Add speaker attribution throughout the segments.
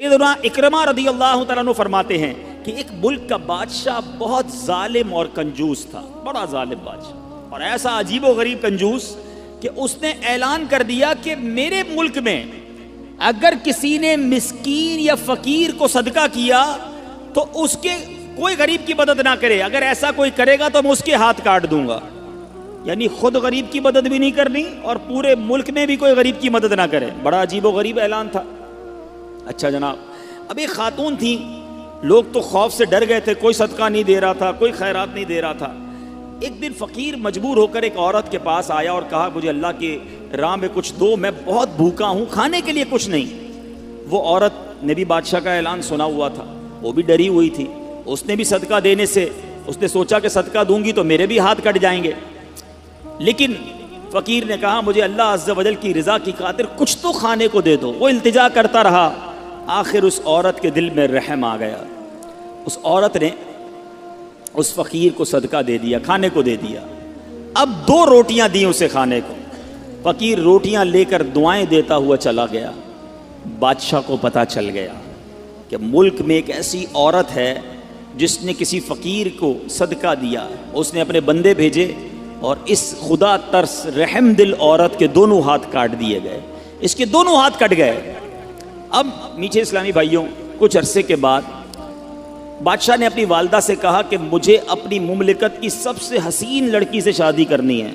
Speaker 1: سیدنا اکرمہ رضی اللہ تعالیٰ عنہ فرماتے ہیں کہ ایک ملک کا بادشاہ بہت ظالم اور کنجوس تھا، بڑا ظالم بادشاہ، اور ایسا عجیب و غریب کنجوس کہ اس نے اعلان کر دیا کہ میرے ملک میں اگر کسی نے مسکین یا فقیر کو صدقہ کیا تو اس کے کوئی غریب کی مدد نہ کرے، اگر ایسا کوئی کرے گا تو میں اس کے ہاتھ کاٹ دوں گا۔ یعنی خود غریب کی مدد بھی نہیں کرنی اور پورے ملک میں بھی کوئی غریب کی مدد نہ کرے۔ بڑا عجیب و غریب اعلان تھا۔ اچھا جناب، اب ایک خاتون تھی، لوگ تو خوف سے ڈر گئے تھے، کوئی صدقہ نہیں دے رہا تھا، کوئی خیرات نہیں دے رہا تھا۔ ایک دن فقیر مجبور ہو کر ایک عورت کے پاس آیا اور کہا مجھے اللہ کی راہ میں کچھ دو، میں بہت بھوکا ہوں، کھانے کے لیے کچھ نہیں۔ وہ عورت نے بھی بادشاہ کا اعلان سنا ہوا تھا، وہ بھی ڈری ہوئی تھی، اس نے بھی صدقہ دینے سے اس نے سوچا کہ صدقہ دوں گی تو میرے بھی ہاتھ کٹ جائیں گے، لیکن فقیر نے کہا مجھے اللہ عز و جل کی رضا کی خاطر کچھ تو کھانے کو دے دو۔ وہ التجا کرتا رہا، آخر اس عورت کے دل میں رحم آ گیا، اس عورت نے اس فقیر کو صدقہ دے دیا، کھانے کو دے دیا۔ اب 2 روٹیاں دی اسے کھانے کو، فقیر روٹیاں لے کر دعائیں دیتا ہوا چلا گیا۔ بادشاہ کو پتہ چل گیا کہ ملک میں ایک ایسی عورت ہے جس نے کسی فقیر کو صدقہ دیا۔ اس نے اپنے بندے بھیجے اور اس خدا ترس رحم دل عورت کے دونوں ہاتھ کاٹ دیے گئے، اس کے دونوں ہاتھ کٹ گئے۔ اب میٹھے اسلامی بھائیوں، کچھ عرصے کے بعد بادشاہ نے اپنی والدہ سے کہا کہ مجھے اپنی مملکت کی سب سے حسین لڑکی سے شادی کرنی ہے۔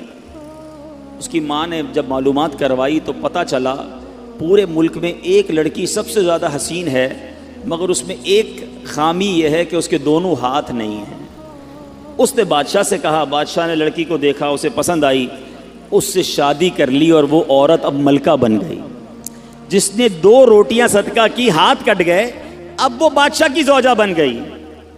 Speaker 1: اس کی ماں نے جب معلومات کروائی تو پتہ چلا پورے ملک میں ایک لڑکی سب سے زیادہ حسین ہے، مگر اس میں ایک خامی یہ ہے کہ اس کے دونوں ہاتھ نہیں ہیں۔ اس نے بادشاہ سے کہا، بادشاہ نے لڑکی کو دیکھا، اسے پسند آئی، اس سے شادی کر لی اور وہ عورت اب ملکہ بن گئی۔ جس نے 2 روٹیاں صدقہ کی، ہاتھ کٹ گئے، اب وہ بادشاہ کی زوجہ بن گئی۔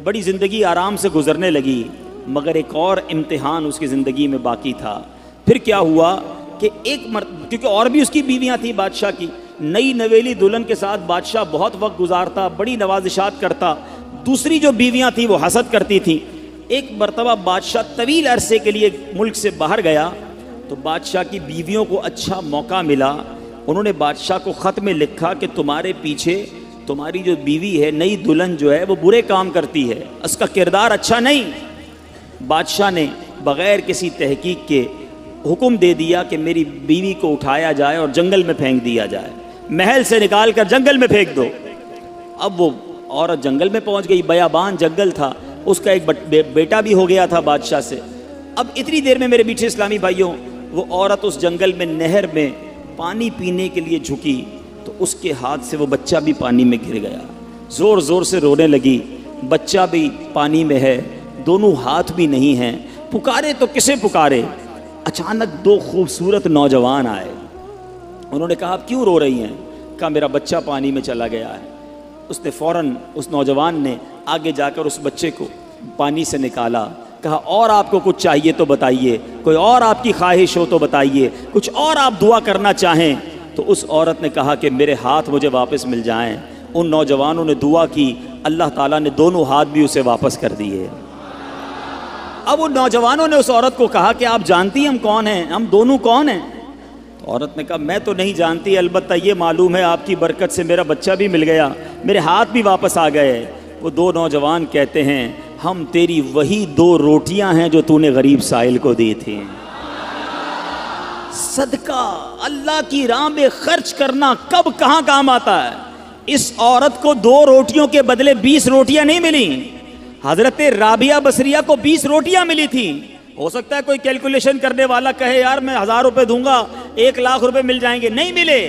Speaker 1: بڑی زندگی آرام سے گزرنے لگی، مگر ایک اور امتحان اس کی زندگی میں باقی تھا۔ پھر کیا ہوا کہ کیونکہ اور بھی اس کی بیویاں تھیں بادشاہ کی، نئی نویلی دلہن کے ساتھ بادشاہ بہت وقت گزارتا، بڑی نوازشات کرتا، دوسری جو بیویاں تھیں وہ حسد کرتی تھیں۔ ایک مرتبہ بادشاہ طویل عرصے کے لیے ملک سے باہر گیا تو بادشاہ کی بیویوں کو اچھا موقع ملا، انہوں نے بادشاہ کو خط میں لکھا کہ تمہارے پیچھے تمہاری جو بیوی ہے، نئی دلہن جو ہے، وہ برے کام کرتی ہے، اس کا کردار اچھا نہیں۔ بادشاہ نے بغیر کسی تحقیق کے حکم دے دیا کہ میری بیوی کو اٹھایا جائے اور جنگل میں پھینک دیا جائے، محل سے نکال کر جنگل میں پھینک دو۔ اب وہ عورت جنگل میں پہنچ گئی، بیابان جنگل تھا، اس کا ایک بیٹا بھی ہو گیا تھا بادشاہ سے۔ اب اتنی دیر میں میرے میٹھے اسلامی بھائیوں، وہ عورت اس جنگل میں نہر میں پانی پینے کے لیے جھکی تو اس کے ہاتھ سے وہ بچہ بھی پانی میں گر گیا، زور زور سے رونے لگی، بچہ بھی پانی میں ہے، دونوں ہاتھ بھی نہیں ہیں، پکارے تو کسے پکارے؟ اچانک 2 خوبصورت نوجوان آئے، انہوں نے کہا آپ کیوں رو رہی ہیں؟ کہا میرا بچہ پانی میں چلا گیا ہے۔ اس نے فوراً اس نوجوان نے آگے جا کر اس بچے کو پانی سے نکالا، کہا اور آپ کو کچھ چاہیے تو بتائیے، کوئی اور آپ کی خواہش ہو تو بتائیے، کچھ اور آپ دعا کرنا چاہیں۔ تو اس عورت نے کہا کہ میرے ہاتھ مجھے واپس مل جائیں۔ ان نوجوانوں نے دعا کی، اللہ تعالیٰ نے دونوں ہاتھ بھی اسے واپس کر دیے۔ اب ان نوجوانوں نے اس عورت کو کہا کہ آپ جانتی ہیں ہم کون ہیں، ہم دونوں کون ہیں؟ تو عورت نے کہا میں تو نہیں جانتی، البتہ یہ معلوم ہے آپ کی برکت سے میرا بچہ بھی مل گیا، میرے ہاتھ بھی واپس آ گئے۔ وہ 2 نوجوان کہتے ہیں ہم تیری وہی 2 روٹیاں ہیں جو تو نے غریب سائل کو دی تھی۔ صدقہ اللہ کی راہ میں خرچ کرنا کب کہاں کام آتا ہے۔ اس عورت کو 2 روٹیوں کے بدلے 20 روٹیاں نہیں ملیں، حضرت رابعہ بصریہ کو 20 روٹیاں ملی تھیں۔ ہو سکتا ہے کوئی کیلکولیشن کرنے والا کہے یار میں 1000 روپے دوں گا 1 لاکھ روپے مل جائیں گے، نہیں ملے،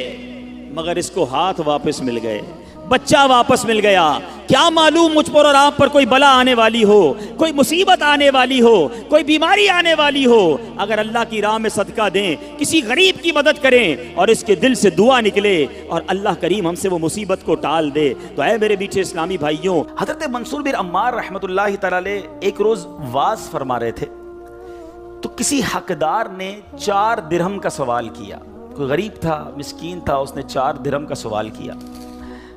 Speaker 1: مگر اس کو ہاتھ واپس مل گئے، بچہ واپس مل گیا۔ کیا معلوم مجھ پر اور آپ پر کوئی بلا آنے والی ہو، کوئی مصیبت آنے والی ہو، کوئی بیماری آنے والی ہو، اگر اللہ کی راہ میں صدقہ دیں، کسی غریب کی مدد کریں اور اس کے دل سے دعا نکلے اور اللہ کریم ہم سے وہ مصیبت کو ٹال دے تو اے میرے میٹھے اسلامی بھائیوں، حضرت منصور بن عمار رحمۃ اللہ تعالی علیہ ایک روز واز فرما رہے تھے تو کسی حقدار نے 4 درہم کا سوال کیا، کوئی غریب تھا، مسکین تھا، اس نے 4 درہم کا سوال کیا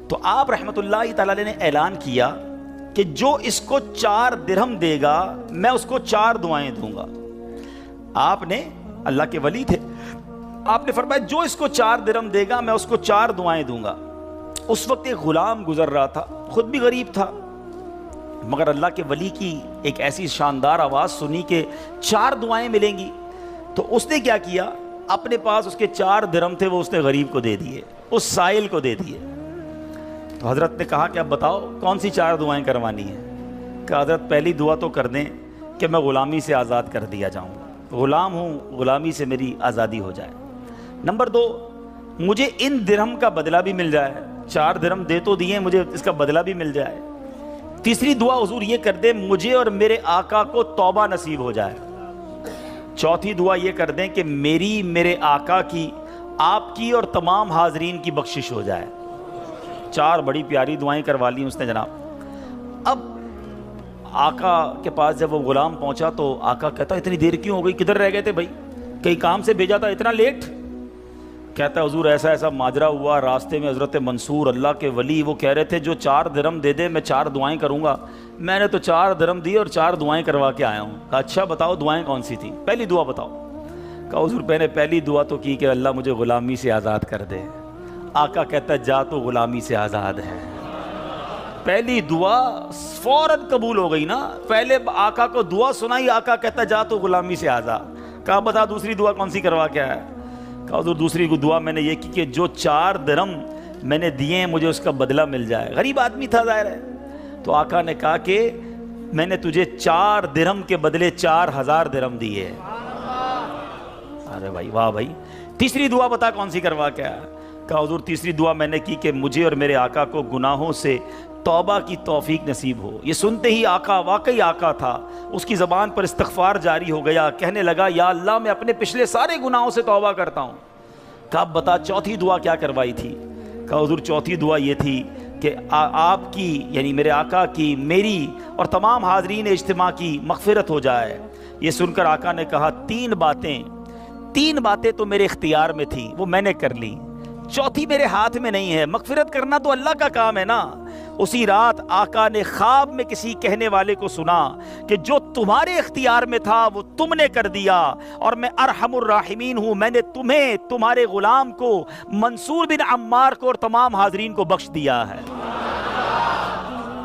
Speaker 1: تو آپ رحمۃ اللہ تعالی علیہ نے اعلان کیا کہ جو اس کو 4 درہم دے گا میں اس کو 4 دعائیں دوں گا۔ آپ نے، اللہ کے ولی تھے، آپ نے فرمایا جو اس کو 4 درہم دے گا میں اس کو 4 دعائیں دوں گا۔ اس وقت ایک غلام گزر رہا تھا، خود بھی غریب تھا، مگر اللہ کے ولی کی ایک ایسی شاندار آواز سنی کہ 4 دعائیں ملیں گی، تو اس نے کیا کیا، اپنے پاس اس کے 4 درہم تھے، وہ اس نے غریب کو دے دیے، اس سائل کو دے دیے۔ تو حضرت نے کہا کہ اب بتاؤ کون سی 4 دعائیں کروانی ہیں؟ کہ حضرت پہلی دعا تو کر دیں کہ میں غلامی سے آزاد کر دیا جاؤں، غلام ہوں، غلامی سے میری آزادی ہو جائے۔ نمبر 2، مجھے ان درہم کا بدلہ بھی مل جائے، 4 درہم دے تو دیے، مجھے اس کا بدلہ بھی مل جائے۔ تیسری دعا حضور یہ کر دیں مجھے اور میرے آقا کو توبہ نصیب ہو جائے۔ چوتھی دعا یہ کر دیں کہ میری، میرے آقا کی، آپ کی اور تمام حاضرین کی بخشش ہو جائے۔ 4 بڑی پیاری دعائیں کروا لی اس نے جناب۔ اب آقا کے پاس جب وہ غلام پہنچا تو آقا کہتا اتنی دیر کیوں ہو گئی، کدھر رہ گئے تھے بھائی، کئی کام سے بھیجا تھا، اتنا لیٹ؟ کہتا ہے حضور ایسا ایسا ماجرا ہوا، راستے میں حضرت منصور اللہ کے ولی وہ کہہ رہے تھے جو 4 درہم دے دے میں 4 دعائیں کروں گا، میں نے تو 4 درہم دی اور 4 دعائیں کروا کے آیا ہوں۔ کہا اچھا بتاؤ دعائیں کون سی تھیں؟ پہلی دعا بتاؤ۔ کہا حضور میں نے پہلی دعا تو کی کہ اللہ مجھے غلامی سے آزاد کر دے۔ آقا کہتا ہے جا تو غلامی سے آزاد ہے۔ پہلی دعا فوراً قبول ہو گئی نا، پہلے آقا کو دعا سنائی، آقا کہتا ہے جا تو غلامی سے آزاد۔ کہا بتا دوسری دعا کون سی کروا کے آیا؟ کہا حضور دوسری دعا میں نے یہ کی کہ جو 4 درہم میں نے دیے ہیں مجھے اس کا بدلہ مل جائے۔ غریب آدمی تھا ظاہر ہے، تو آقا نے کہا کہ میں نے تجھے 4 درہم کے بدلے 4000 درہم دیے۔ ارے بھائی واہ بھائی، تیسری دعا بتا کون سی کروا کے آیا؟ کہا حضور تیسری دعا میں نے کی کہ مجھے اور میرے آقا کو گناہوں سے توبہ کی توفیق نصیب ہو۔ یہ سنتے ہی آقا واقعی آقا تھا، اس کی زبان پر استغفار جاری ہو گیا، کہنے لگا یا اللہ میں اپنے پچھلے سارے گناہوں سے توبہ کرتا ہوں۔ کہا اب بتا چوتھی دعا کیا کروائی تھی؟ کہا حضور چوتھی دعا یہ تھی کہ آپ کی یعنی میرے آقا کی، میری اور تمام حاضرین اجتماع کی مغفرت ہو جائے۔ یہ سن کر آقا نے کہا 3 باتیں تو میرے اختیار میں تھیں، وہ میں نے کر لی، چوتھی میرے ہاتھ میں نہیں ہے، مغفرت کرنا تو اللہ کا کام ہے نا۔ اسی رات آقا نے خواب میں کسی کہنے والے کو سنا کہ جو تمہارے اختیار میں تھا وہ تم نے کر دیا، اور میں ارحم الراحمین ہوں، میں نے تمہیں، تمہارے غلام کو، منصور بن عمار کو اور تمام حاضرین کو بخش دیا ہے۔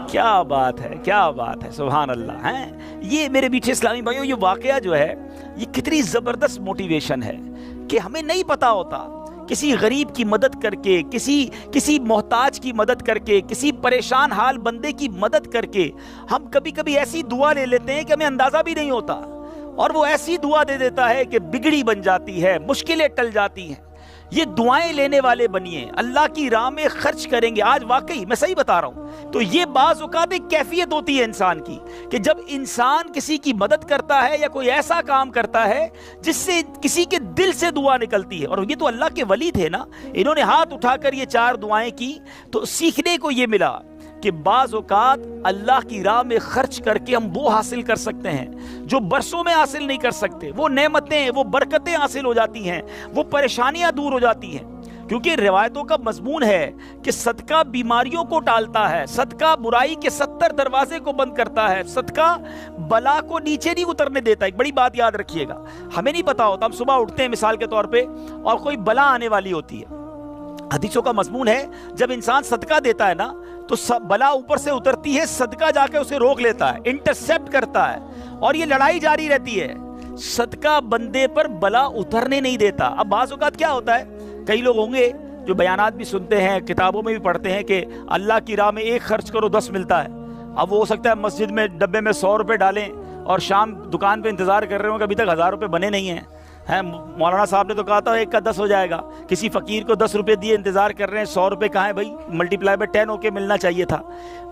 Speaker 1: کیا بات ہے، کیا بات ہے، سبحان اللہ ہے۔ یہ میرے میٹھے اسلامی بھائیوں، یہ واقعہ جو ہے یہ کتنی زبردست موٹیویشن ہے کہ ہمیں نہیں پتا ہوتا، کسی غریب کی مدد کر کے، کسی محتاج کی مدد کر کے، کسی پریشان حال بندے کی مدد کر کے ہم کبھی کبھی ایسی دعا لے لیتے ہیں کہ ہمیں اندازہ بھی نہیں ہوتا، اور وہ ایسی دعا دے دیتا ہے کہ بگڑی بن جاتی ہے، مشکلیں ٹل جاتی ہیں۔ یہ دعائیں لینے والے بنیے، اللہ کی راہ میں خرچ کریں گے۔ آج واقعی میں صحیح بتا رہا ہوں، تو یہ بعض اوقات ایک کیفیت ہوتی ہے انسان کی کہ جب انسان کسی کی مدد کرتا ہے یا کوئی ایسا کام کرتا ہے جس سے کسی کے دل سے دعا نکلتی ہے، اور یہ تو اللہ کے ولی تھے نا، انہوں نے ہاتھ اٹھا کر یہ 4 دعائیں کی، تو سیکھنے کو یہ ملا کہ بعض اوقات اللہ کی راہ میں خرچ کر کے ہم وہ حاصل کر سکتے ہیں جو برسوں میں حاصل نہیں کر سکتے، وہ نعمتیں، وہ برکتیں حاصل ہو جاتی ہیں، وہ پریشانیاں دور ہو جاتی ہیں۔ کیونکہ روایتوں کا مضمون ہے کہ صدقہ بیماریوں کو ٹالتا ہے، صدقہ برائی کے 70 دروازے کو بند کرتا ہے، صدقہ بلا کو نیچے نہیں اترنے دیتا۔ ایک بڑی بات یاد رکھیے گا، ہمیں نہیں پتا ہوتا، ہم صبح اٹھتے ہیں مثال کے طور پہ اور کوئی بلا آنے والی ہوتی ہے، حدیثوں کا مضمون ہے جب انسان صدقہ دیتا ہے نا تو بلا اوپر سے اترتی ہے، صدقہ جا کے اسے روک لیتا ہے، انٹرسیپٹ کرتا ہے، اور یہ لڑائی جاری رہتی ہے، صدقہ بندے پر بلا اترنے نہیں دیتا۔ اب بعض اوقات کیا ہوتا ہے، کئی لوگ ہوں گے جو بیانات بھی سنتے ہیں، کتابوں میں بھی پڑھتے ہیں کہ اللہ کی راہ میں 1 خرچ کرو 10 ملتا ہے۔ اب وہ ہو سکتا ہے مسجد میں ڈبے میں 100 روپے ڈالیں اور شام دکان پہ انتظار کر رہے ہوں کہ ابھی تک 1000 روپے بنے نہیں ہیں۔ مولانا صاحب نے تو کہا تھا 1 کا 10 ہو جائے گا، کسی فقیر کو 10 روپے دیے انتظار کر رہے ہیں، 100 روپے کہاں ہے بھائی، ملٹی پلائی بائی 10 ہو کے ملنا چاہیے تھا۔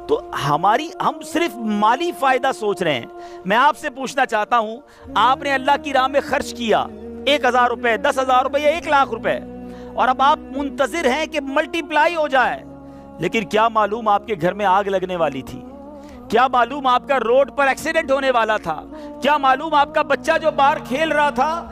Speaker 1: تو ہم صرف مالی فائدہ سوچ رہے ہیں۔ میں آپ سے پوچھنا چاہتا ہوں، آپ نے اللہ کی راہ میں خرچ کیا 1000 روپے، 10,000 روپے یا 1,00,000 روپے، اور اب آپ منتظر ہیں کہ ملٹی پلائی ہو جائے، لیکن کیا معلوم آپ کے گھر میں آگ لگنے والی تھی، کیا معلوم آپ کا روڈ پر ایکسیڈنٹ ہونے والا تھا، کیا معلوم آپ کا بچہ جو باہر کھیل رہا تھا